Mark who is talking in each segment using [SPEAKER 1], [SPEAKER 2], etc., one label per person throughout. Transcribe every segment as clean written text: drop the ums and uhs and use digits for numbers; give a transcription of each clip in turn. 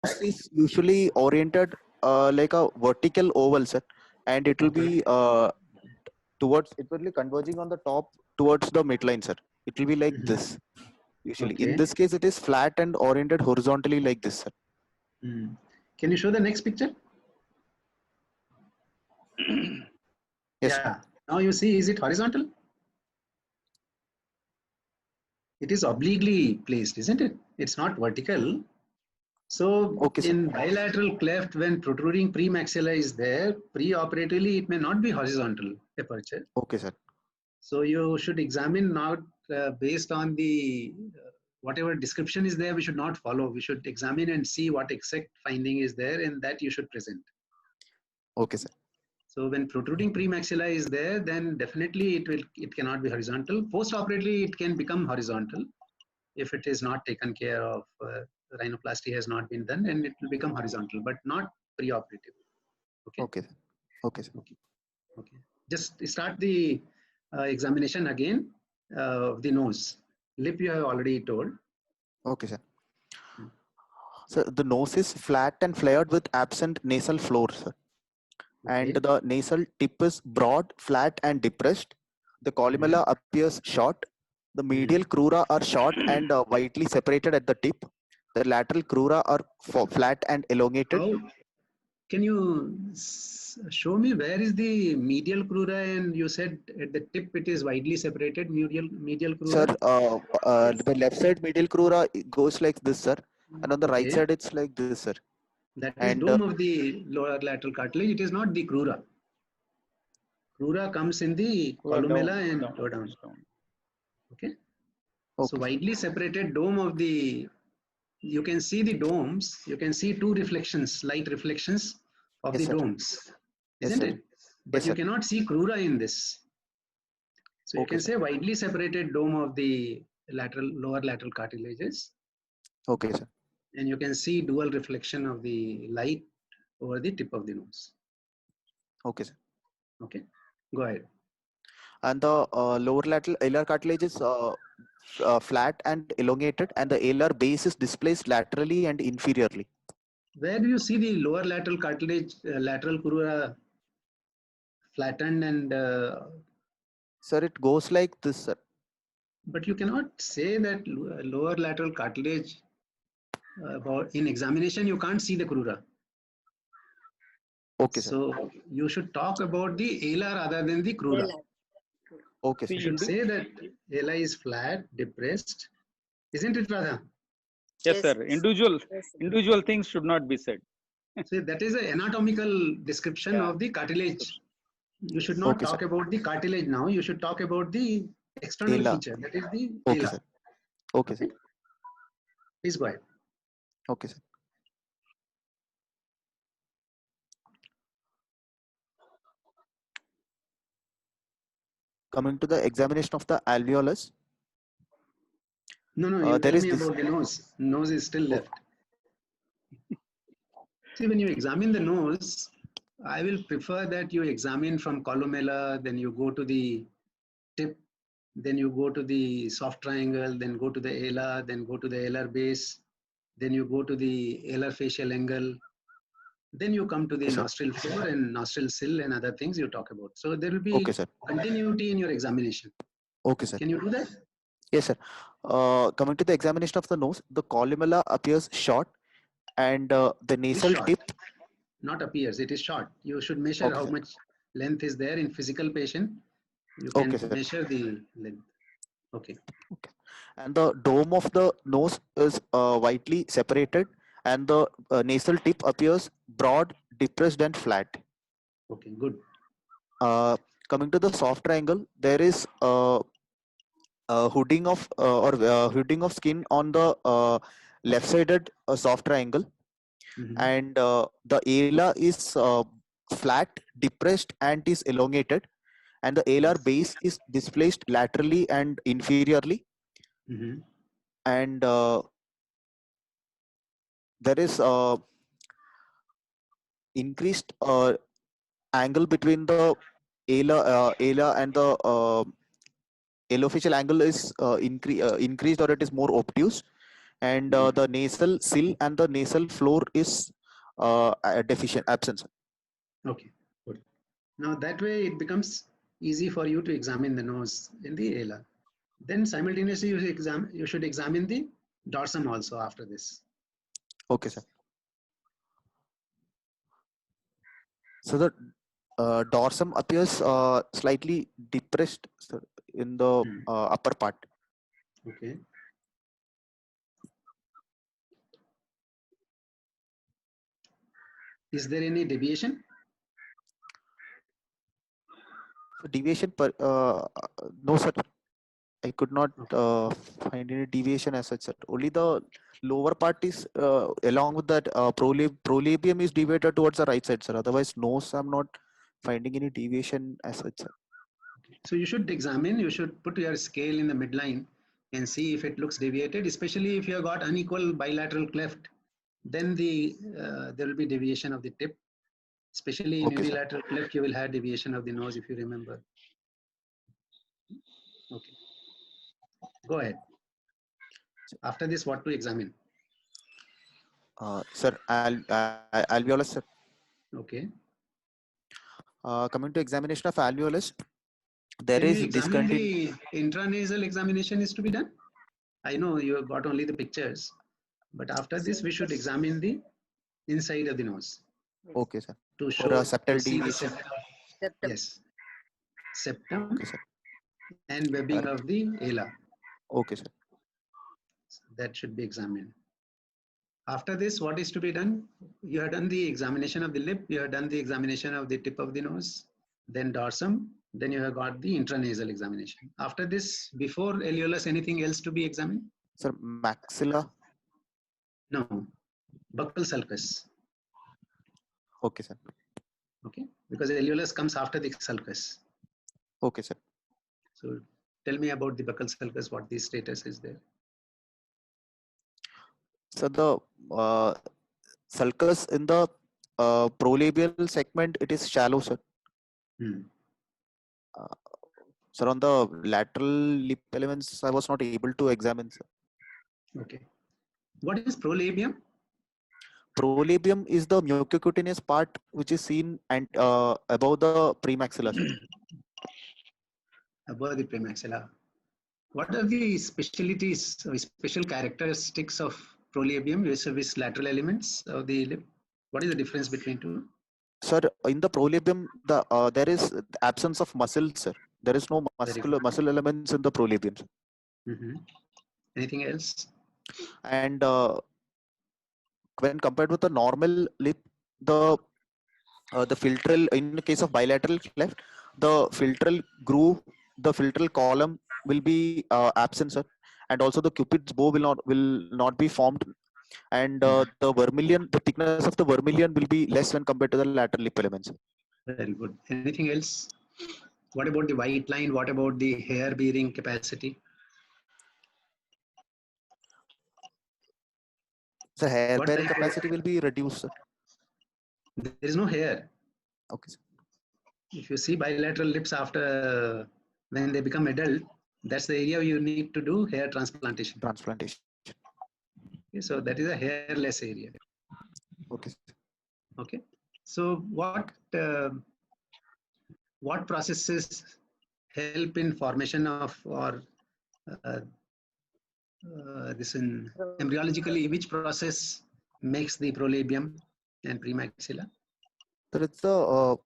[SPEAKER 1] nose is usually oriented like a vertical oval, sir, and it will be towards, it will be converging on the top towards the midline, sir. It will be like
[SPEAKER 2] Mhm.
[SPEAKER 1] this. Usually, in
[SPEAKER 2] Okay.
[SPEAKER 1] this case, it is flat and oriented horizontally like this, sir.
[SPEAKER 2] Mm. Can you show the next picture?
[SPEAKER 1] Yes, sir.
[SPEAKER 2] Yeah. Now you see, is it horizontal? It is obliquely placed, isn't it? It's not vertical. So
[SPEAKER 1] Okay, sir.
[SPEAKER 2] in bilateral cleft, when protruding premaxilla is there, preoperatively it may not be horizontal aperture.
[SPEAKER 1] Okay, sir.
[SPEAKER 2] So you should examine not based on the whatever description is there. We should not follow. We should examine and see what exact finding is there, and that you should present.
[SPEAKER 1] Okay, sir.
[SPEAKER 2] So when protruding premaxilla is there, then definitely it cannot be horizontal. Post-operatively, it can become horizontal if it is not taken care of. Rhinoplasty has not been done, and it will become horizontal, but not pre-operative. Okay.
[SPEAKER 1] Okay, sir. Okay, sir.
[SPEAKER 2] Okay. Okay. Just start the examination again of the nose. Lip you have already told.
[SPEAKER 1] Okay, sir. So the nose is flat and flared with absent nasal floor, sir. And
[SPEAKER 2] Okay.
[SPEAKER 1] the nasal tip is broad, flat, and depressed. The columella appears short. The medial crura are short and widely separated at the tip. The lateral crura are flat and elongated.
[SPEAKER 2] How can you show me where is the medial crura? And you said at the tip it is widely separated. Medial
[SPEAKER 1] Sir,
[SPEAKER 2] crura.
[SPEAKER 1] the left side medial crura goes like this, sir. And on the right
[SPEAKER 2] Okay.
[SPEAKER 1] side, it's like this, sir.
[SPEAKER 2] That is
[SPEAKER 1] And
[SPEAKER 2] dome of the lower lateral cartilage. It is not the crura. Crura comes in the columella and go down. Okay. So
[SPEAKER 1] okay, sir.
[SPEAKER 2] widely separated dome of the, you can see the domes, you can see two reflections, light reflections of
[SPEAKER 1] Yes,
[SPEAKER 2] the
[SPEAKER 1] sir.
[SPEAKER 2] domes,
[SPEAKER 1] Yes,
[SPEAKER 2] isn't
[SPEAKER 1] sir.
[SPEAKER 2] it? But
[SPEAKER 1] Yes,
[SPEAKER 2] you
[SPEAKER 1] sir.
[SPEAKER 2] cannot see crura in this. So you
[SPEAKER 1] Okay,
[SPEAKER 2] can
[SPEAKER 1] sir.
[SPEAKER 2] say widely separated dome of the lower lateral cartilages,
[SPEAKER 1] Okay, sir.
[SPEAKER 2] and you can see dual reflection of the light over the tip of the nose.
[SPEAKER 1] Okay, sir.
[SPEAKER 2] Okay, go ahead.
[SPEAKER 1] And the lower lateral alar cartilage is flat and elongated, and the alar base is displaced laterally and inferiorly.
[SPEAKER 2] Where do you see the lower lateral cartilage, lateral crura flattened and
[SPEAKER 1] Sir, it goes like this, sir.
[SPEAKER 2] but you cannot say that lower lateral cartilage about in examination you can't see the crura.
[SPEAKER 1] Okay, sir.
[SPEAKER 2] So you should talk about the alar rather than the crura.
[SPEAKER 1] Okay,
[SPEAKER 2] You
[SPEAKER 1] sir.
[SPEAKER 2] should say that ala is flat, depressed, isn't it, Radha?
[SPEAKER 3] Yes, sir. Individual things should not be said.
[SPEAKER 2] So that is an anatomical description of the cartilage. You should not
[SPEAKER 1] Okay, sir.
[SPEAKER 2] talk about the cartilage now. You should talk about the external
[SPEAKER 1] Alar.
[SPEAKER 2] feature. That is the
[SPEAKER 1] Okay,
[SPEAKER 2] alar.
[SPEAKER 1] sir. Okay, sir.
[SPEAKER 2] Okay. Please go ahead.
[SPEAKER 1] Okay, sir. Coming to the examination of the alveolus,
[SPEAKER 2] No, you
[SPEAKER 1] there
[SPEAKER 2] told
[SPEAKER 1] is
[SPEAKER 2] me
[SPEAKER 1] this.
[SPEAKER 2] about the nose. Nose is still
[SPEAKER 1] Oh,
[SPEAKER 2] left. See, when you examine the nose, I will prefer that you examine from columella, then you go to the tip, then you go to the soft triangle, then go to the alar, then go to the alar base, then you go to the alar facial angle, then you come to the
[SPEAKER 1] okay, sir.
[SPEAKER 2] nostril floor and nostril sill and other things you talk about. So there will
[SPEAKER 1] Okay,
[SPEAKER 2] be
[SPEAKER 1] sir.
[SPEAKER 2] continuity in your examination.
[SPEAKER 1] Okay, sir.
[SPEAKER 2] Can you do that?
[SPEAKER 1] Yes, sir. Coming to the examination of the nose, the columella appears short, and the
[SPEAKER 2] It is
[SPEAKER 1] nasal
[SPEAKER 2] short,
[SPEAKER 1] tip.
[SPEAKER 2] not appears. It is short. You should measure
[SPEAKER 1] Okay,
[SPEAKER 2] how
[SPEAKER 1] sir.
[SPEAKER 2] much length is there in physical patient. You
[SPEAKER 1] Okay,
[SPEAKER 2] can
[SPEAKER 1] sir.
[SPEAKER 2] measure the length. Okay.
[SPEAKER 1] Okay. And the dome of the nose is widely separated, and the nasal tip appears broad, depressed, and flat.
[SPEAKER 2] Okay, good.
[SPEAKER 1] Coming to the soft triangle, there is hooding of skin on the left-sided soft triangle, and the ala is flat, depressed, and is elongated, and the alar
[SPEAKER 2] Yes.
[SPEAKER 1] base is displaced laterally and inferiorly, and there is increased angle between the ala and the alofacial angle is increased, or it is more obtuse, and the nasal sill and the nasal floor is deficient, absent, sir.
[SPEAKER 2] Okay, good. Now that way it becomes easy for you to examine the nose in the alar. Then simultaneously you should examine the dorsum also after this.
[SPEAKER 1] Okay, sir. So the dorsum appears slightly depressed, sir, in the upper part.
[SPEAKER 2] Okay. Is there any deviation?
[SPEAKER 1] So deviation no, sir. I could not find any deviation as such, sir. Only the lower part is along with that prolabium is deviated towards the right side, sir. Otherwise, nose, I'm not finding any deviation as such, sir.
[SPEAKER 2] So you should examine, you should put your scale in the midline and see if it looks deviated, especially if you have got unequal bilateral cleft, then there will be deviation of the tip. Especially in
[SPEAKER 1] Okay, sir.
[SPEAKER 2] unilateral cleft, you will have deviation of the nose if you remember. Okay. Go ahead. After this, what to examine?
[SPEAKER 1] Sir, alveolus, sir.
[SPEAKER 2] Okay.
[SPEAKER 1] Coming to examination of alveolus, there
[SPEAKER 2] Can you
[SPEAKER 1] is
[SPEAKER 2] examine
[SPEAKER 1] discontinuity.
[SPEAKER 2] the intranasal examination is to be done? I know you have got only the pictures, but after this, we should examine the inside of the nose
[SPEAKER 1] Okay, sir.
[SPEAKER 2] to
[SPEAKER 1] For
[SPEAKER 2] show,
[SPEAKER 1] septal
[SPEAKER 2] to see the
[SPEAKER 1] deviation.
[SPEAKER 2] septum. Yes. Septum
[SPEAKER 1] Okay, sir.
[SPEAKER 2] and webbing of the ala.
[SPEAKER 1] Okay, sir.
[SPEAKER 2] That should be examined. After this, what is to be done? You have done the examination of the lip, you have done the examination of the tip of the nose, then dorsum, then you have got the intranasal examination. After this, before alveolus, anything else to be examined?
[SPEAKER 1] Sir, maxilla.
[SPEAKER 2] No, buccal sulcus.
[SPEAKER 1] Okay, sir.
[SPEAKER 2] Okay, because alveolus comes after the sulcus.
[SPEAKER 1] Okay, sir.
[SPEAKER 2] So tell me about the buccal sulcus, what the status is there.
[SPEAKER 1] So the sulcus in the prolabial segment, it is shallow, sir. Sir, on the lateral lip elements, I was not able to examine, sir.
[SPEAKER 2] Okay. What is prolabium?
[SPEAKER 1] Prolabium is the mucocutaneous part which is seen and above the premaxilla, sir.
[SPEAKER 2] Above the premaxilla. What are the specialties or special characteristics of prolabium versus lateral elements of the lip? What is the difference between two?
[SPEAKER 1] Sir, in the prolabium, there is the absence of muscle, sir. There is no muscle elements in the prolabium, sir.
[SPEAKER 2] Anything else?
[SPEAKER 1] And when compared with the normal lip, the philtral, in the case of bilateral cleft, the philtral groove, the philtral column will be absent, sir. And also the cupid's bow will not be formed, and the vermilion, the thickness of the vermilion will be less when compared to the lateral lip elements.
[SPEAKER 2] Very good. Anything else? What about the white line? What about the hair bearing capacity?
[SPEAKER 1] So hair bearing capacity will be reduced, sir.
[SPEAKER 2] There is no hair.
[SPEAKER 1] Okay, sir.
[SPEAKER 2] If you see bilateral lips after when they become adult, that's the area you need to do hair transplantation. Okay, so that is a hairless area.
[SPEAKER 1] Okay.
[SPEAKER 2] Okay. So what processes help in formation of or this in embryologically, which process makes the prolabium and premaxilla?
[SPEAKER 1] So it's the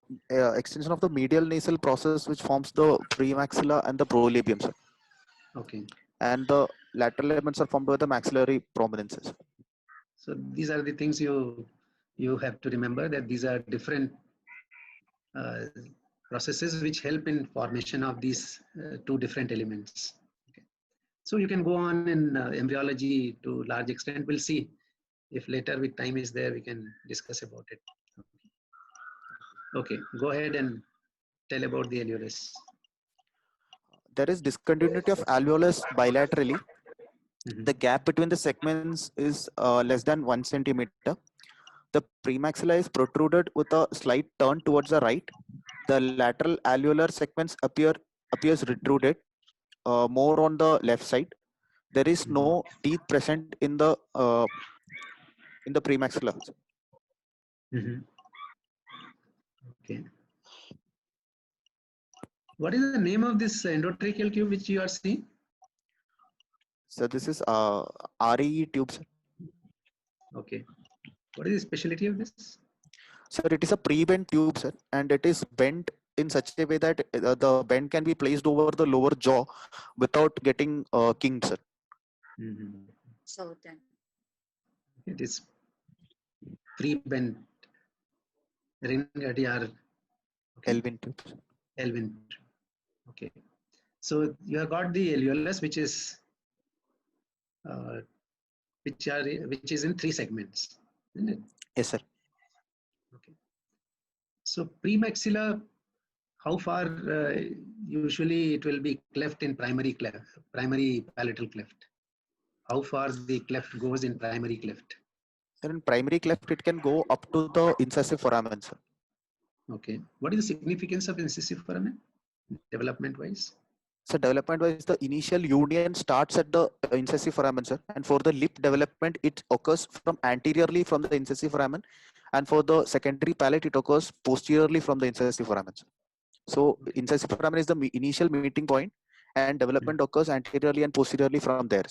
[SPEAKER 1] extension of the medial nasal process which forms the premaxilla and the prolabium, sir.
[SPEAKER 2] Okay.
[SPEAKER 1] And the lateral elements are formed by the maxillary prominences.
[SPEAKER 2] So these are the things you have to remember, that these are different processes which help in formation of these two different elements. Okay. So you can go on in embryology to large extent. We'll see if later with time is there, we can discuss about it. Okay, go ahead and tell about the alveolus.
[SPEAKER 1] There is discontinuity of alveolus bilaterally. The gap between the segments is less than 1 centimeter. The premaxilla is protruded with a slight turn towards the right. The lateral alveolar segments appears retruded more on the left side. there is no teeth present in the premaxilla.
[SPEAKER 2] Okay. What is the name of this endotracheal tube which you are seeing?
[SPEAKER 1] So this is RE tube, sir.
[SPEAKER 2] Okay. What is the specialty of this?
[SPEAKER 1] Sir, it is a pre-bent tube, sir, and it is bent in such a way that the bend can be placed over the lower jaw without getting kinked, sir.
[SPEAKER 4] So then,
[SPEAKER 2] It is pre-bent Ringardiar. Okay.
[SPEAKER 1] Elvin tube.
[SPEAKER 2] Elvin. Okay. So you have got the alveolus, which is which is in 3 segments, isn't it?
[SPEAKER 1] Yes, sir.
[SPEAKER 2] Okay. So premaxilla, how far usually it will be cleft in primary palatal cleft? How far the cleft goes in primary cleft?
[SPEAKER 1] Sir, in primary cleft, it can go up to the incisive foramen, sir.
[SPEAKER 2] Okay. What is the significance of incisive foramen, development-wise?
[SPEAKER 1] So development-wise, the initial union starts at the incisive foramen, sir, and for the lip development, it occurs from anteriorly from the incisive foramen, and for the secondary palate, it occurs posteriorly from the incisive foramen, sir. So incisive foramen is the initial meeting point, and development occurs anteriorly and posteriorly from there.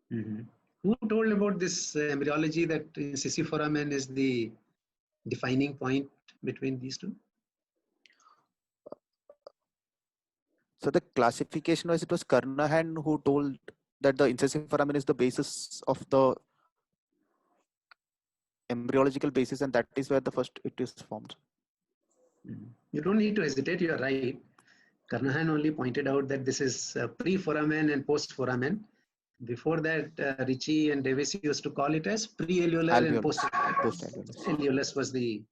[SPEAKER 2] Who told about this embryology that incisive foramen is the defining point between these two?
[SPEAKER 1] So the classification wise, it was Carnahan who told that the incisive foramen is the basis of the embryological basis, and that is where the first it is formed.
[SPEAKER 2] You don't need to hesitate, you are right. Carnahan only pointed out that this is pre-foramen and post-foramen. Before that, Ritchie and Davis used to call it as pre-alveolar and post-alveolus. Alveolus was the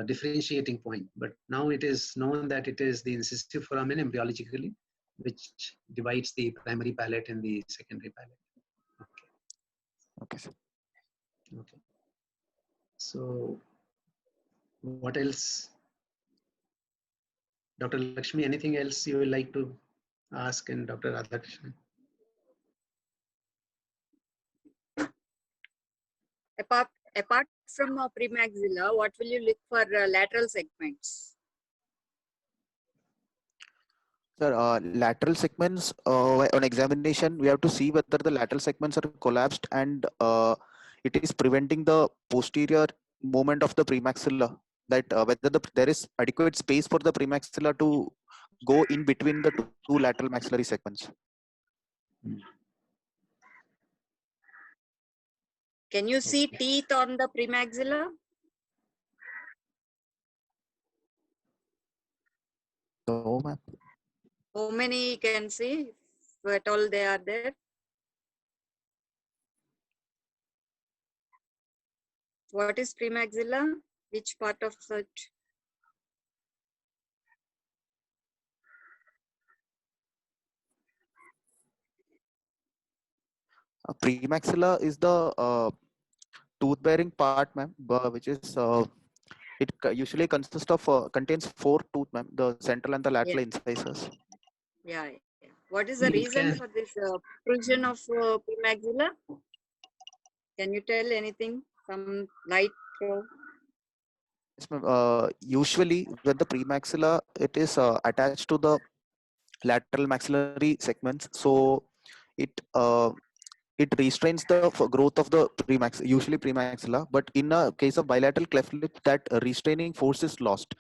[SPEAKER 2] differentiating point, but now it is known that it is the incisive foramen embryologically, which divides the primary palate and the secondary palate.
[SPEAKER 1] Okay, sir.
[SPEAKER 2] Okay. So, what else? Dr. Lakshmi, anything else you would like to ask? And Dr. Radhakrishnan?
[SPEAKER 4] apart from premaxilla, what will you look for lateral segments?
[SPEAKER 1] Sir, lateral segments on examination, we have to see whether the lateral segments are collapsed and it is preventing the posterior movement of the premaxilla. That whether there is adequate space for the premaxilla to go in between the two lateral maxillary segments.
[SPEAKER 4] Can you see teeth on the premaxilla?
[SPEAKER 1] No, ma'am.
[SPEAKER 4] How many you can see, if at all they are there? What is premaxilla? Which part of it?
[SPEAKER 1] Premaxilla is the tooth-bearing part, ma'am, which is it usually consists of contains 4 tooth, ma'am, the central and the lateral incisors.
[SPEAKER 4] Yeah. What is the reason for this protrusion of premaxilla? Can you tell anything? Some light throw?
[SPEAKER 1] Yes, ma'am. Usually, when the premaxilla it is attached to the lateral maxillary segments, so it restrains the growth of the usually premaxilla. But in a case of bilateral cleft lip, that restraining force is lost.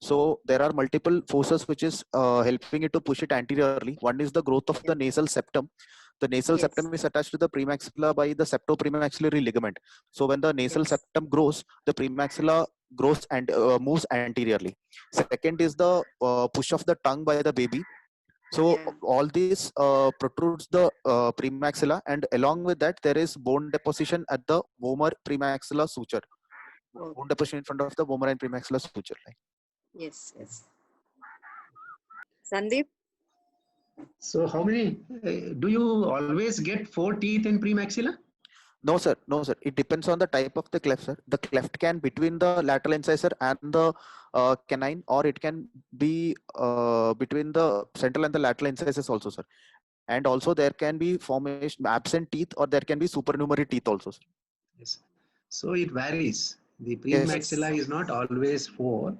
[SPEAKER 1] So there are multiple forces which is helping it to push it anteriorly. One is the growth of the nasal septum. The nasal septum is attached to the premaxilla by the septopremaxillary ligament. So when the nasal septum grows, the premaxilla grows and moves anteriorly. Second is the push of the tongue by the baby. So all this protrudes the premaxilla, and along with that, there is bone deposition at the vomer premaxilla suture. Bone deposition in front of the vomer and premaxilla suture.
[SPEAKER 4] Yes. Sandeep?
[SPEAKER 2] So how many, do you always get 4 teeth in premaxilla?
[SPEAKER 1] No, sir. It depends on the type of the cleft, sir. The cleft can between the lateral incisor and the canine, or it can be between the central and the lateral incisors also, sir. and also there can be formation absent teeth, or there can be supernumerary teeth also, sir.
[SPEAKER 2] Yes. So it varies. The
[SPEAKER 1] Yes.
[SPEAKER 2] premaxilla is not always 4.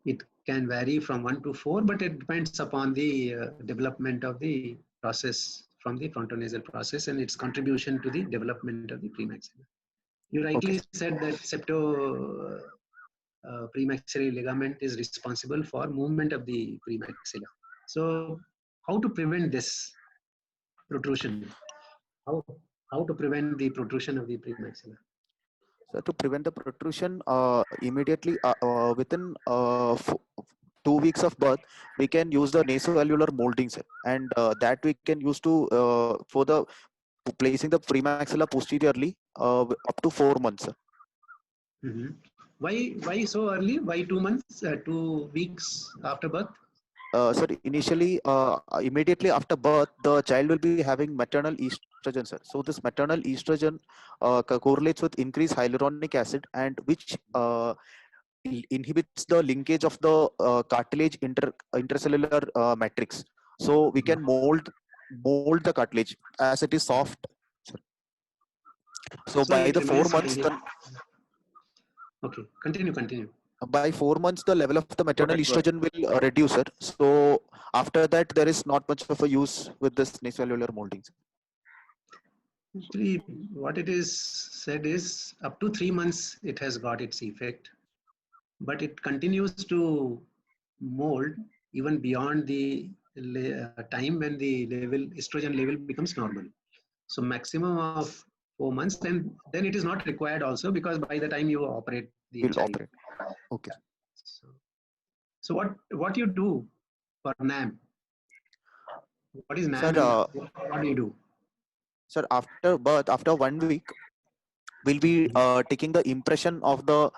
[SPEAKER 2] It can vary from 1 to 4, but it depends upon the development of the process from the frontonasal process and its contribution to the development of the premaxilla. You rightly
[SPEAKER 1] Okay.
[SPEAKER 2] said that septo premaxillary ligament is responsible for movement of the premaxilla. So how to prevent this protrusion? How, how to prevent the protrusion of the premaxilla?
[SPEAKER 1] So to prevent the protrusion, immediately within 2 weeks of birth, we can use the nasoalveolar molding, sir, and that we can use to for the placing the premaxilla posteriorly up to 4 months, sir.
[SPEAKER 2] Mm-hmm. Why so early? Why 2 months, 2 weeks after birth?
[SPEAKER 1] Sir, initially, immediately after birth, the child will be having maternal estrogen, sir. So this maternal estrogen correlates with increased hyaluronic acid, and which inhibits the linkage of the cartilage intercellular matrix. So we can mold the cartilage as it is soft, sir. So
[SPEAKER 2] So
[SPEAKER 1] by
[SPEAKER 2] it
[SPEAKER 1] the four
[SPEAKER 2] remains
[SPEAKER 1] months,
[SPEAKER 2] healthy. Okay, continue.
[SPEAKER 1] by 4 months, the level of the maternal
[SPEAKER 3] Go ahead.
[SPEAKER 1] estrogen will reduce, sir. So after that, there is not much of a use with this nasoalveolar molding, sir.
[SPEAKER 2] Actually, what it is said is up to 3 months it has got its effect, but it continues to mold even beyond the time when the estrogen level becomes normal. So maximum of 4 months, then it is not required also, because by the time you operate the
[SPEAKER 1] Will
[SPEAKER 2] child.
[SPEAKER 1] operate. Okay.
[SPEAKER 2] So, so what you do for NAM? What is
[SPEAKER 1] Sir,
[SPEAKER 2] NAM and what do you do?
[SPEAKER 1] sir, after birth, after 1 week, we'll be taking the impression of the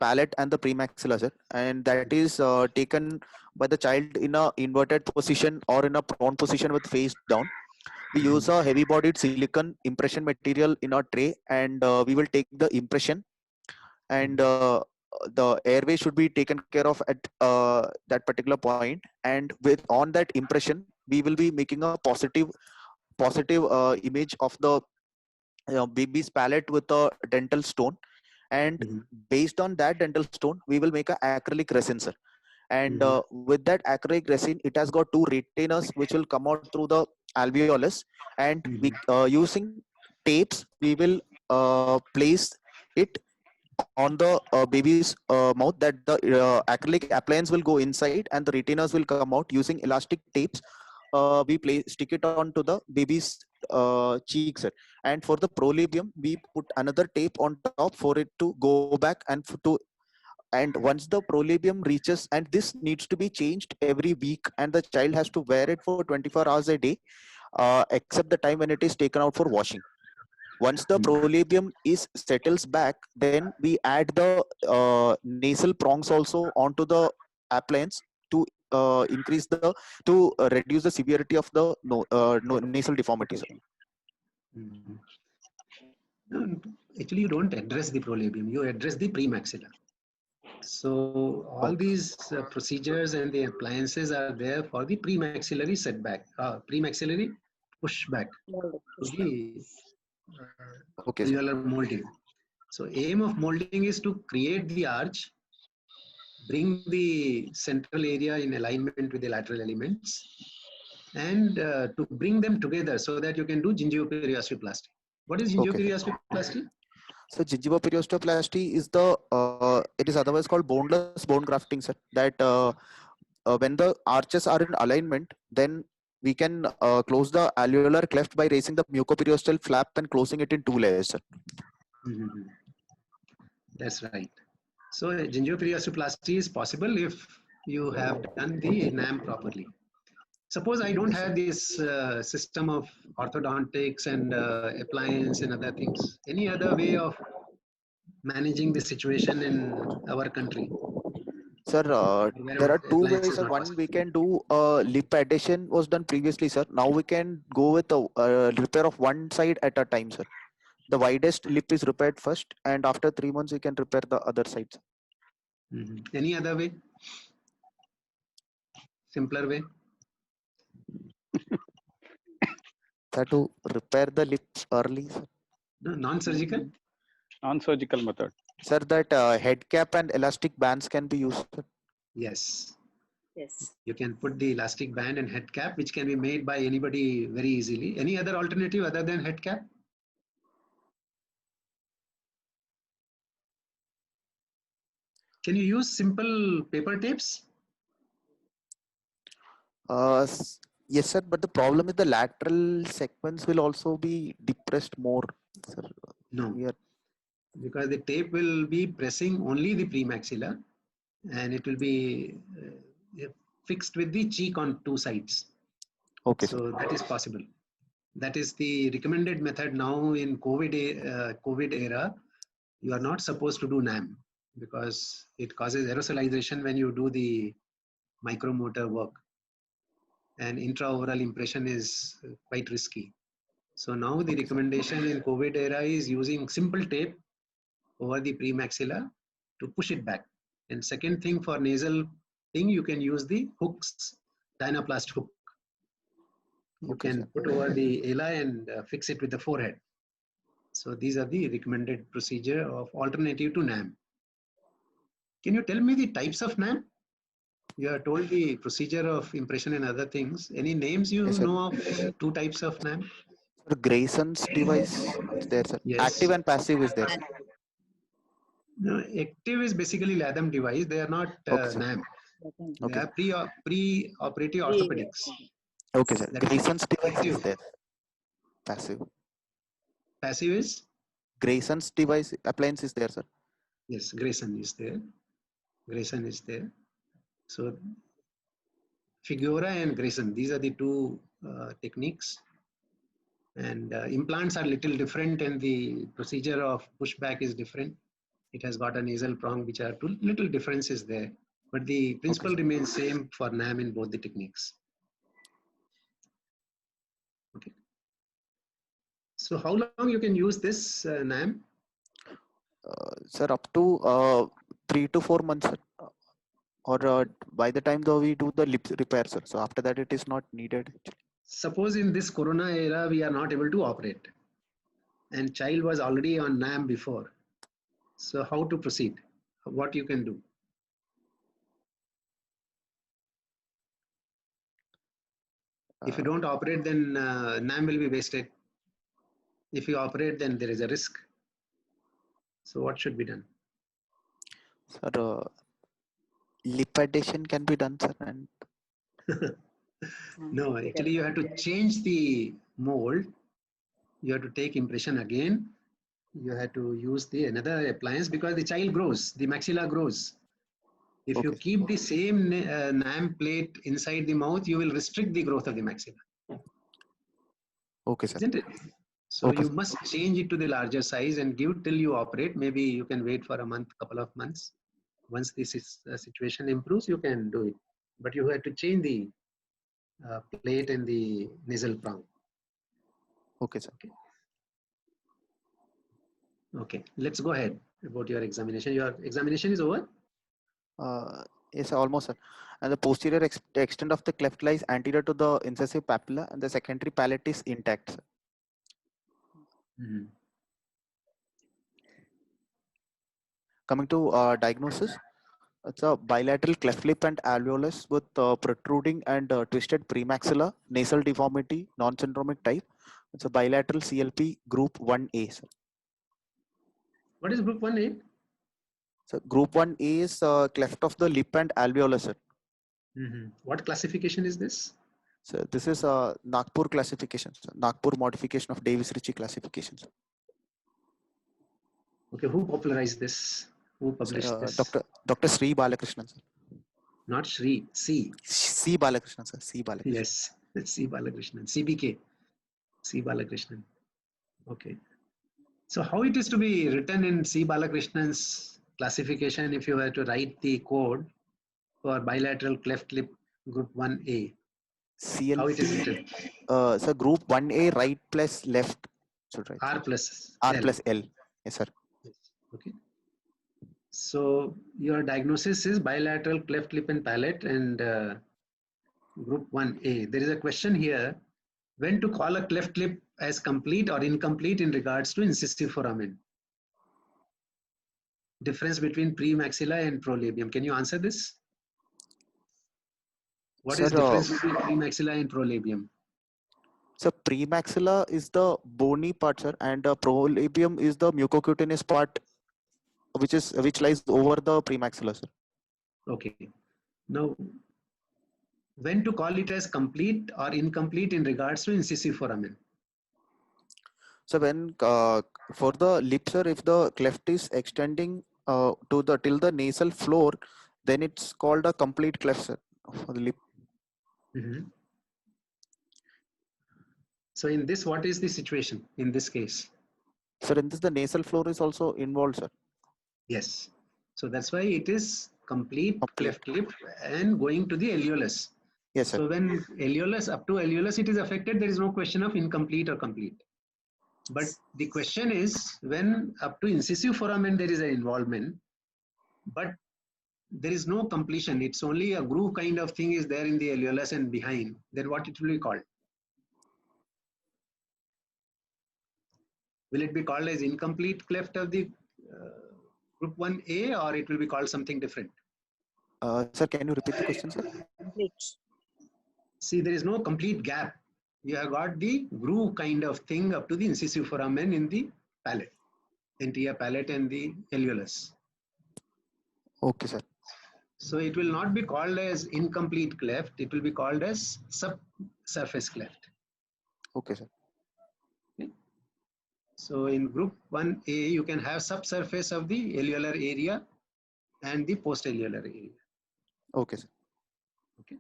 [SPEAKER 1] palate and the premaxilla, sir, and that is taken by the child in a inverted position or in a prone position with face down. We use a heavy bodied silicon impression material in a tray, and we will take the impression, and the airway should be taken care of at that particular point, and with on that impression we will be making a positive image of the baby's palate with a dental stone, and based on that dental stone we will make a acrylic resin, sir. And with that acrylic resin, it has got two retainers which will come out through the alveolus, and we using tapes we will place it on the baby's mouth, that the acrylic appliance will go inside and the retainers will come out. Using elastic tapes, stick it onto the baby's cheeks, sir. And for the prolabium, we put another tape on top for it to go back, and once the prolabium reaches, and this needs to be changed every week, and the child has to wear it for 24 hours a day, except the time when it is taken out for washing. Once the prolabium is settles back, then we add the nasal prongs also onto the appliance to increase the to reduce the severity of the nasal deformities.
[SPEAKER 2] Actually, you don't address the prolabium, you address the premaxilla. So all these procedures and the appliances are there for the premaxillary setback, premaxillary pushback to the
[SPEAKER 1] Okay, sir.
[SPEAKER 2] alveolar molding. So aim of molding is to create the arch, bring the central area in alignment with the lateral elements, and to bring them together so that you can do gingivoperiostoplasty. What is gingivoperiostoplasty?
[SPEAKER 1] So gingivoperiostoplasty is it is otherwise called boneless bone grafting, sir. That when the arches are in alignment, then we can close the alveolar cleft by raising the mucoperiosteal flap and closing it in 2 layers, sir.
[SPEAKER 2] That's right. So gingivoperiostoplasty is possible if you have done the NAM properly. Suppose I don't have this system of orthodontics and appliance and other things. Any other way of managing the situation in our country?
[SPEAKER 1] Sir, there are two
[SPEAKER 2] Appliance
[SPEAKER 1] ways,
[SPEAKER 2] is
[SPEAKER 1] sir.
[SPEAKER 2] not
[SPEAKER 1] One,
[SPEAKER 2] possible.
[SPEAKER 1] we can do lip addition was done previously, sir. Now we can go with a repair of one side at a time, sir. The widest lip is repaired first, and after 3 months we can repair the other sides.
[SPEAKER 2] Any other way? Simpler way?
[SPEAKER 1] Sir, to repair the lips early, sir.
[SPEAKER 2] No, non-surgical?
[SPEAKER 3] Non-surgical method.
[SPEAKER 1] Sir, that head cap and elastic bands can be used, sir.
[SPEAKER 2] Yes.
[SPEAKER 4] Yes.
[SPEAKER 2] You can put the elastic band and head cap, which can be made by anybody very easily. Any other alternative other than head cap? Can you use simple paper tapes?
[SPEAKER 1] Yes, sir, but the problem is the lateral segments will also be depressed more, sir.
[SPEAKER 2] No,
[SPEAKER 1] We are,
[SPEAKER 2] because the tape will be pressing only the premaxilla and it will be fixed with the cheek on two sides.
[SPEAKER 1] okay, sir.
[SPEAKER 2] So that is possible. That is the recommended method now in COVID era. You are not supposed to do NAM because it causes aerosolization when you do the micromotor work, and intraoral impression is quite risky. So now the
[SPEAKER 1] Okay, sir.
[SPEAKER 2] recommendation in COVID era is using simple tape over the premaxilla to push it back. And second thing, for nasal thing, you can use the hooks, Dynaplast hook. You
[SPEAKER 1] Okay,
[SPEAKER 2] can
[SPEAKER 1] sir.
[SPEAKER 2] put over the ala and fix it with the forehead. So these are the recommended procedure of alternative to NAM. Can you tell me the types of NAM? You are told the procedure of impression and other things. Any names you
[SPEAKER 1] Yes, sir.
[SPEAKER 2] know of two types of NAM?
[SPEAKER 1] Sir, Grayson's device is there, sir.
[SPEAKER 2] Yes.
[SPEAKER 1] Active and passive is there, sir.
[SPEAKER 2] No, active is basically Latham device. They are not
[SPEAKER 1] Okay, sir.
[SPEAKER 2] NAM. They
[SPEAKER 1] Okay.
[SPEAKER 2] are pre-operative orthopedics.
[SPEAKER 1] Okay, sir.
[SPEAKER 2] That is
[SPEAKER 1] Grayson's device is
[SPEAKER 2] active.
[SPEAKER 1] there. Passive.
[SPEAKER 2] Passive is?
[SPEAKER 1] Grayson's device appliance is there, sir.
[SPEAKER 2] Yes, Grayson is there. Grayson is there. So Figura and Grayson, these are the two techniques. And implants are little different and the procedure of pushback is different. It has got a nasal prong, which are two little differences there. But the principle remains same for NAM in both the techniques. Okay. So how long you can use this NAM?
[SPEAKER 1] Sir, up to 3 to 4 months, sir. Or by the time though we do the lip repair, sir. So after that, it is not needed.
[SPEAKER 2] Suppose in this corona era, we are not able to operate and child was already on NAM before. So how to proceed? What you can do? If you don't operate, then NAM will be wasted. If you operate, then there is a risk. So what should be done?
[SPEAKER 1] Sir, lip adhesion can be done, sir. And
[SPEAKER 2] No, actually you have to change the mold. You have to take impression again. You have to use the another appliance because the child grows, the maxilla grows. If you
[SPEAKER 1] okay,
[SPEAKER 2] keep the same NAM plate inside the mouth, you will restrict the growth of the maxilla.
[SPEAKER 1] okay, sir.
[SPEAKER 2] Isn't it? So
[SPEAKER 1] Okay,
[SPEAKER 2] you
[SPEAKER 1] sir.
[SPEAKER 2] must change it to the larger size and give till you operate. Maybe you can wait for a month, couple of months. Once this situation improves, you can do it. But you have to change the plate and the nasal prong.
[SPEAKER 1] Okay, sir.
[SPEAKER 2] Okay, let's go ahead about your examination. Your examination is over?
[SPEAKER 1] Yes, sir, almost, sir. And the posterior extent of the cleft lies anterior to the incisive papilla, and the secondary palate is intact, sir.
[SPEAKER 2] Mm-hmm.
[SPEAKER 1] Coming to diagnosis, it's a bilateral cleft lip and alveolus with protruding and twisted premaxilla, nasal deformity, non-syndromic type. It's a bilateral CLP group 1A, sir.
[SPEAKER 2] What is group 1A?
[SPEAKER 1] So group 1A is cleft of the lip and alveolus, sir.
[SPEAKER 2] Mm-hmm. What classification is this?
[SPEAKER 1] So this is a Nagpur classification, sir. Nagpur modification of Davis-Ritchie classification, sir.
[SPEAKER 2] Okay, who popularized this? Who published this?
[SPEAKER 1] Dr. Sri Balakrishnan, sir.
[SPEAKER 2] Not Sri, C.
[SPEAKER 1] C. Balakrishnan, sir. C. Balakrishnan.
[SPEAKER 2] Yes, C. Balakrishnan. CBK. C. Balakrishnan. Okay. So how it is to be written in C. Balakrishnan's classification if you were to write the code for bilateral cleft lip group 1A?
[SPEAKER 1] CLP,
[SPEAKER 2] how it is written?
[SPEAKER 1] So group 1A right plus left. So right.
[SPEAKER 2] R plus
[SPEAKER 1] R
[SPEAKER 2] L.
[SPEAKER 1] plus L. Yes, sir.
[SPEAKER 2] Okay. So your diagnosis is bilateral cleft lip and palate, and Group 1A. There is a question here, when to call a cleft lip as complete or incomplete in regards to incisive foramen. Difference between premaxilla and prolabium. Can you answer this? What
[SPEAKER 1] Sir,
[SPEAKER 2] is difference between premaxilla and prolabium?
[SPEAKER 1] so premaxilla is the bony part, sir, and prolabium is the mucocutaneous part, which lies over the premaxilla, sir.
[SPEAKER 2] Okay. Now, when to call it as complete or incomplete in regards to incisive foramen?
[SPEAKER 1] So when for the lip, sir, if the cleft is extending to the till the nasal floor, then it's called a complete cleft, sir, for the lip.
[SPEAKER 2] Mm-hmm. So in this, what is the situation in this case?
[SPEAKER 1] Sir, in this the nasal floor is also involved, sir.
[SPEAKER 2] Yes. So that's why it is complete
[SPEAKER 1] Complete.
[SPEAKER 2] cleft lip and going to the alveolus.
[SPEAKER 1] Yes, sir.
[SPEAKER 2] So when alveolus, up to alveolus, it is affected, there is no question of incomplete or complete. But the question is, when up to incisive foramen there is an involvement, but there is no completion, it's only a groove kind of thing is there in the alveolus and behind, then what it will be called? Will it be called as incomplete cleft of the group 1A, or it will be called something different?
[SPEAKER 1] Sir, can you repeat the question, sir?
[SPEAKER 4] Complete.
[SPEAKER 2] See, there is no complete gap. You have got the groove kind of thing up to the incisive foramen in the palate, anterior palate and the alveolus.
[SPEAKER 1] Okay, sir.
[SPEAKER 2] So it will not be called as incomplete cleft, it will be called as subsurface cleft.
[SPEAKER 1] Okay, sir.
[SPEAKER 2] Okay. So in group 1A, you can have subsurface of the alveolar area and the postalveolar area.
[SPEAKER 1] Okay, sir.
[SPEAKER 2] Okay.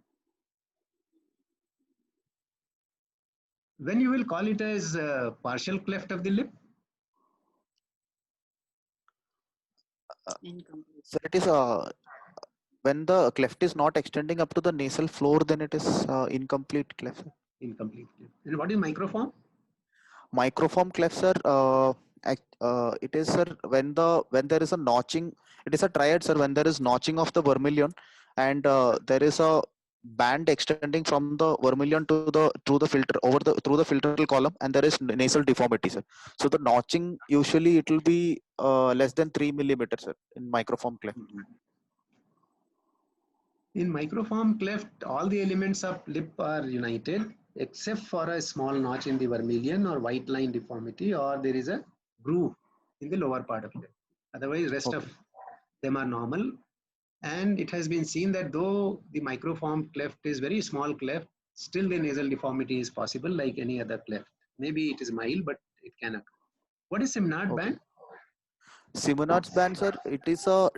[SPEAKER 2] When you will call it as partial cleft of the lip?
[SPEAKER 4] Incomplete.
[SPEAKER 1] So it is when the cleft is not extending up to the nasal floor, then it is incomplete cleft.
[SPEAKER 2] Incomplete cleft. And what is microform?
[SPEAKER 1] Microform cleft, sir, it is, sir, when there is a notching, it is a triad, sir, when there is notching of the vermilion, and there is a band extending from the vermilion to the through the filter over the through the filtral column, and there is nasal deformity, sir. So the notching usually it will be less than 3 millimeters, sir, in microform cleft.
[SPEAKER 2] In microform cleft, all the elements of lip are united except for a small notch in the vermilion or white line deformity, or there is a groove in the lower part of lip. Otherwise, rest of them are normal. And it has been seen that though the microform cleft is very small cleft, still the nasal deformity is possible like any other cleft. Maybe it is mild, but it can occur. What is Simnard band?
[SPEAKER 1] Simonard's band, sir, it is a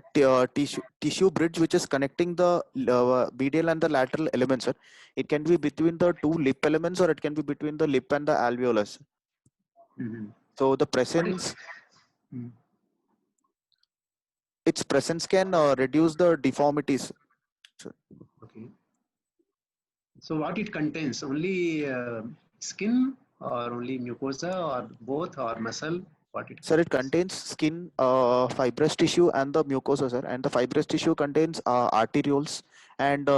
[SPEAKER 1] tissue bridge which is connecting the medial and the lateral elements, sir. It can be between the two lip elements, or it can be between the lip and the alveolus.
[SPEAKER 2] Mm-hmm.
[SPEAKER 1] So the presence, its presence can reduce the deformities. Sir.
[SPEAKER 2] Okay. So what it contains? Only skin, or only mucosa, or both, or muscle? What it contains?
[SPEAKER 1] Sir, it contains skin, fibrous tissue, and the mucosa, sir. And the fibrous tissue contains arterioles and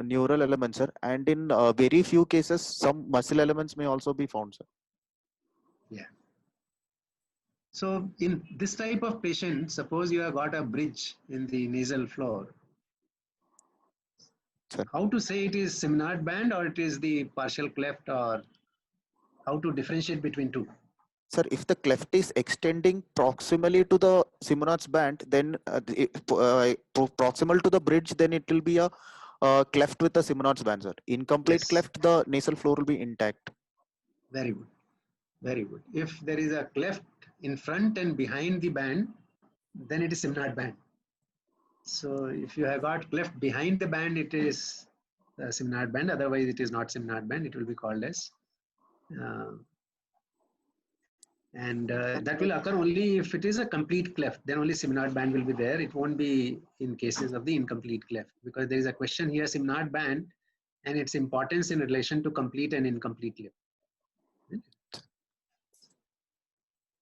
[SPEAKER 1] neural elements, sir. And in very few cases, some muscle elements may also be found, sir.
[SPEAKER 2] Yeah. So in this type of patient, suppose you have got a bridge in the nasal floor.
[SPEAKER 1] Sir.
[SPEAKER 2] How to say it is Simnard band or it is the partial cleft, or how to differentiate between two?
[SPEAKER 1] Sir, if the cleft is extending proximally to the Simonard's band, then proximal to the bridge, then it will be a cleft with the Simonard's band, sir. Incomplete cleft, the nasal floor will be intact.
[SPEAKER 2] Very good. Very good. If there is a cleft in front and behind the band, then it is Simnard band. So if you have got cleft behind the band, it is Simnard band. Otherwise, it is not Simnard band. It will be called as that will occur only if it is a complete cleft. Then only Simnard band will be there. It won't be in cases of the incomplete cleft, because there is a question here, Simnard band, and its importance in relation to complete and incomplete cleft.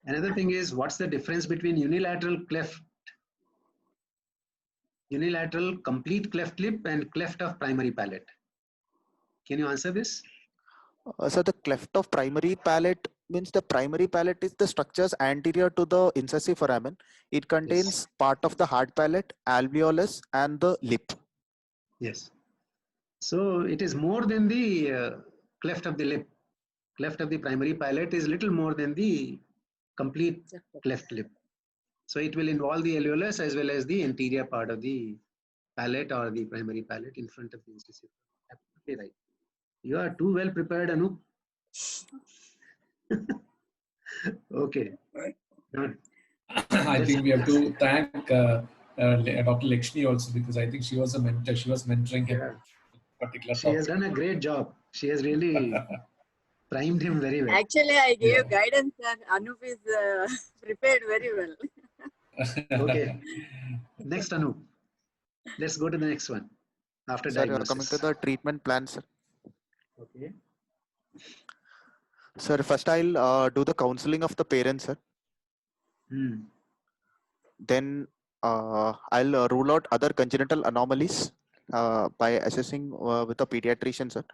[SPEAKER 2] Another thing is, what's the difference between unilateral complete cleft lip and cleft of primary palate? Can you answer this?
[SPEAKER 1] So the cleft of primary palate means the primary palate is the structures anterior to the incisive foramen. It contains part of the hard palate, alveolus, and the lip.
[SPEAKER 2] Yes. So it is more than the cleft of the lip. Cleft of the primary palate is little more than the complete cleft lip. So it will involve the alveolus as well as the anterior part of the palate or the primary palate in front of the incisive. Absolutely right. You are too well prepared, Anup. Okay. Done.
[SPEAKER 5] I think we have to thank Dr. Lakshmi also, because I think she was a mentor. She was mentoring him.
[SPEAKER 2] Yeah.
[SPEAKER 5] Particular
[SPEAKER 2] She has
[SPEAKER 5] topic.
[SPEAKER 2] done a great job. She has really primed him very well.
[SPEAKER 4] Actually, I gave
[SPEAKER 5] Yeah.
[SPEAKER 4] guidance and Anup is prepared very well.
[SPEAKER 2] Okay. Next, Anup. Let's go to the next one after
[SPEAKER 1] Sir,
[SPEAKER 2] diagnosis.
[SPEAKER 1] coming to the treatment plan, sir.
[SPEAKER 2] Okay.
[SPEAKER 1] Sir, first I'll do the counseling of the parents, sir.
[SPEAKER 2] Hmm.
[SPEAKER 1] Then I'll rule out other congenital anomalies by assessing with a pediatrician, sir.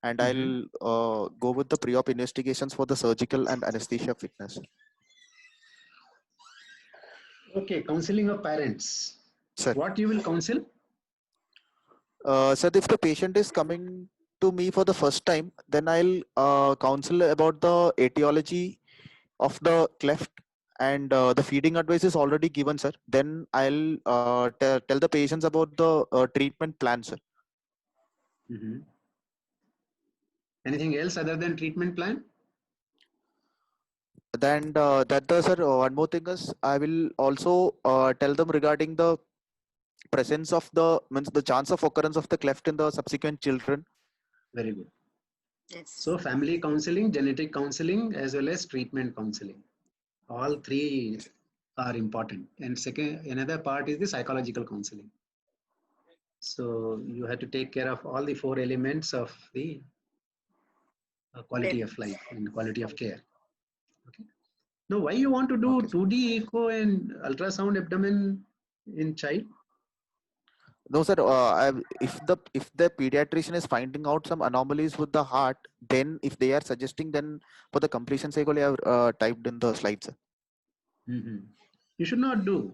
[SPEAKER 1] And I'll go with the pre-op investigations for the surgical and anesthesia fitness.
[SPEAKER 2] Okay, counseling of parents.
[SPEAKER 1] Sir.
[SPEAKER 2] What you will counsel?
[SPEAKER 1] Sir, if the patient is coming to me for the first time, then I'll counsel about the etiology of the cleft, and the feeding advice is already given, sir. Then I'll tell the patients about the treatment plan, sir.
[SPEAKER 2] Mm-hmm. Anything else other than treatment plan?
[SPEAKER 1] Then sir, one more thing is I will also tell them regarding the presence of the chance of occurrence of the cleft in the subsequent children.
[SPEAKER 2] Very good.
[SPEAKER 4] Yes.
[SPEAKER 2] So family counseling, genetic counseling, as well as treatment counseling. All three are important. And second, another part is the psychological counseling. So you have to take care of all the four elements of the quality of life and quality of care. Okay. Now, why you want to do 2D echo and ultrasound abdomen in child?
[SPEAKER 1] No, sir. If the pediatrician is finding out some anomalies with the heart, then if they are suggesting, then for the completion sake only I have typed in the slides.
[SPEAKER 2] Mm-hmm. You should not do.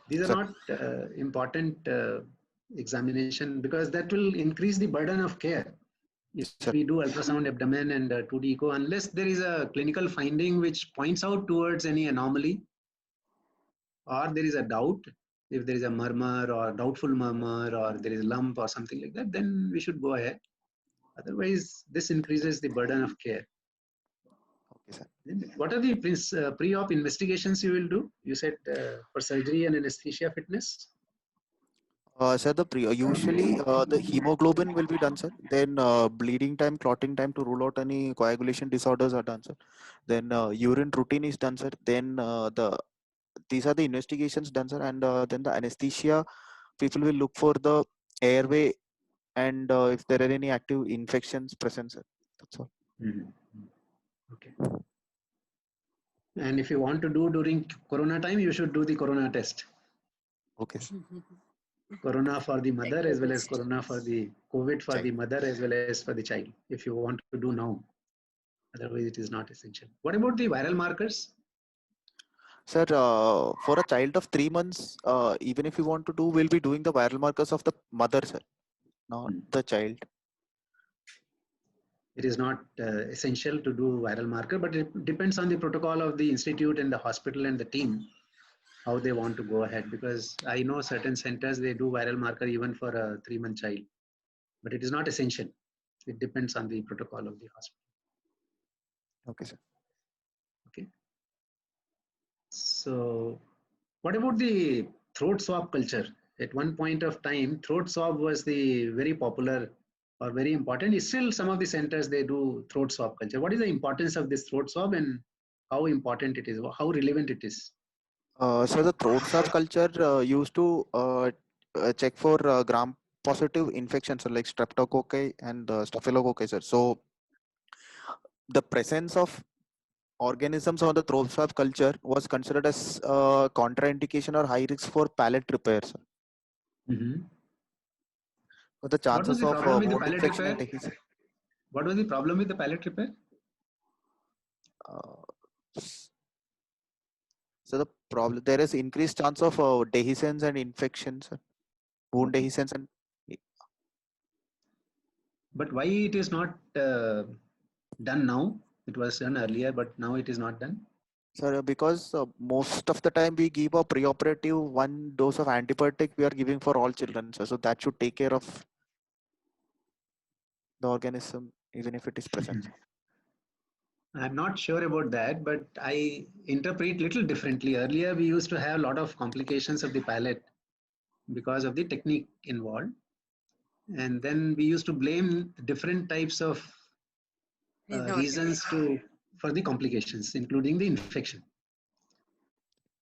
[SPEAKER 2] These are
[SPEAKER 1] Sir.
[SPEAKER 2] not important examination, because that will increase the burden of care. If
[SPEAKER 1] Sir.
[SPEAKER 2] we do ultrasound abdomen and 2D echo, unless there is a clinical finding which points out towards any anomaly, or there is a doubt, if there is a murmur or doubtful murmur, or there is a lump or something like that, then we should go ahead. Otherwise, this increases the burden of care.
[SPEAKER 1] Okay, sir.
[SPEAKER 2] What are the pre-op investigations you will do? You said for surgery and anesthesia fitness?
[SPEAKER 1] Sir, usually the hemoglobin will be done, sir. Then bleeding time, clotting time to rule out any coagulation disorders are done, sir. Then urine routine is done, sir. Then these are the investigations done, sir. And then the anesthesia, people will look for the airway and if there are any active infections present, sir. That's all.
[SPEAKER 2] Okay. And if you want to do during corona time, you should do the corona test.
[SPEAKER 1] Okay.
[SPEAKER 2] Corona for the mother as well as corona for the COVID for the mother as well as for the child, if you want to do now. Otherwise, it is not essential. What about the viral markers?
[SPEAKER 1] Sir, for a child of 3 months, even if you want to do, we'll be doing the viral markers of the mother, sir, not the child.
[SPEAKER 2] It is not essential to do viral marker, but it depends on the protocol of the institute and the hospital and the team, how they want to go ahead. Because I know certain centers, they do viral marker even for a 3-month child, but it is not essential. It depends on the protocol of the hospital.
[SPEAKER 1] Okay, sir.
[SPEAKER 2] Okay. So what about the throat swab culture? At one point of time, throat swab was the very popular or very important. Still, some of the centers, they do throat swab culture. What is the importance of this throat swab and how important it is, how relevant it is?
[SPEAKER 1] So the throat swab culture used to check for gram-positive infections like streptococci and staphylococci, sir. So the presence of organisms on the throat swab culture was considered as contraindication or high risk for palate repair, sir.
[SPEAKER 2] Mm-hmm.
[SPEAKER 1] So the chances
[SPEAKER 2] the
[SPEAKER 1] of
[SPEAKER 2] problem with the
[SPEAKER 1] wound
[SPEAKER 2] palate
[SPEAKER 1] infection
[SPEAKER 2] repair?
[SPEAKER 1] and adhesion.
[SPEAKER 2] What was the problem with the palate repair?
[SPEAKER 1] So the problem, there is increased chance of dehiscence and infections, wound dehiscence and.
[SPEAKER 2] But why it is not done now? It was done earlier, but now it is not done.
[SPEAKER 1] Sir, because most of the time we give a preoperative 1 dose of antibiotic we are giving for all children, sir. So that should take care of the organism even if it is present.
[SPEAKER 2] I'm not sure about that, but I interpret little differently. Earlier, we used to have a lot of complications of the palate because of the technique involved. And then we used to blame different types of reasons for the complications, including the infection.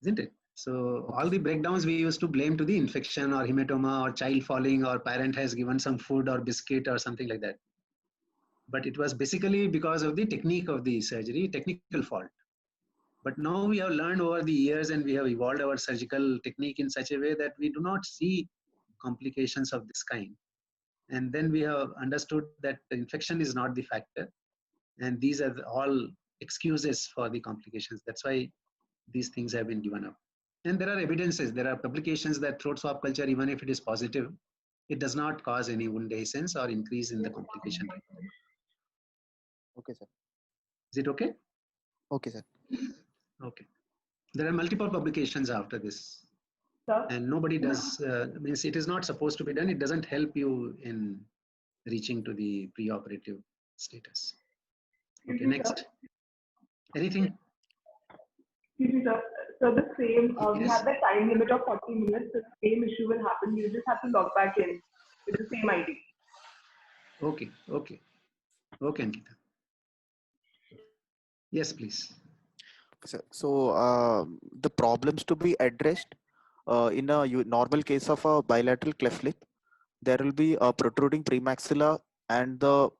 [SPEAKER 2] Isn't it? So all the breakdowns we used to blame to the infection or hematoma or child falling or parent has given some food or biscuit or something like that. But it was basically because of the technique of the surgery, technical fault. But now we have learned over the years and we have evolved our surgical technique in such a way that we do not see complications of this kind. And then we have understood that the infection is not the factor. And these are all excuses for the complications. That's why these things have been given up. And there are evidences, there are publications that throat swab culture, even if it is positive, it does not cause any wound dehiscence or increase in the complication rate.
[SPEAKER 1] Okay, sir.
[SPEAKER 2] Is it okay?
[SPEAKER 1] Okay, sir.
[SPEAKER 2] Okay. There are multiple publications after this.
[SPEAKER 6] Sir?
[SPEAKER 2] And nobody does, means it is not supposed to be done. It doesn't help you in reaching to the preoperative status. Okay, next. Anything?
[SPEAKER 6] Excuse me, sir. So the same, we
[SPEAKER 2] Yes.
[SPEAKER 6] have the time limit of 40 minutes. The same issue will happen. You just have to log back in with the same ID.
[SPEAKER 2] Okay, okay. Okay, Ankita. Yes, please.
[SPEAKER 1] So the problems to be addressed in a normal case of a bilateral cleft lip, there will be a protruding premaxilla and the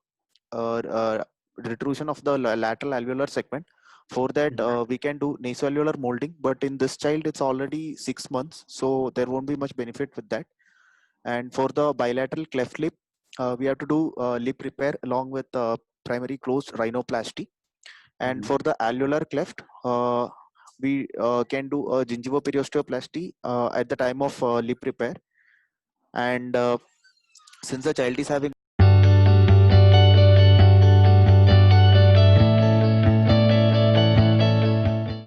[SPEAKER 1] retrusion of the lateral alveolar segment. For that, we can do nasoalveolar molding, but in this child, it's already 6 months, so there won't be much benefit with that. And for the bilateral cleft lip, we have to do lip repair along with primary closed rhinoplasty. And for the alveolar cleft, we can do a gingivoperiosteoplasty at the time of lip repair. And since the child is having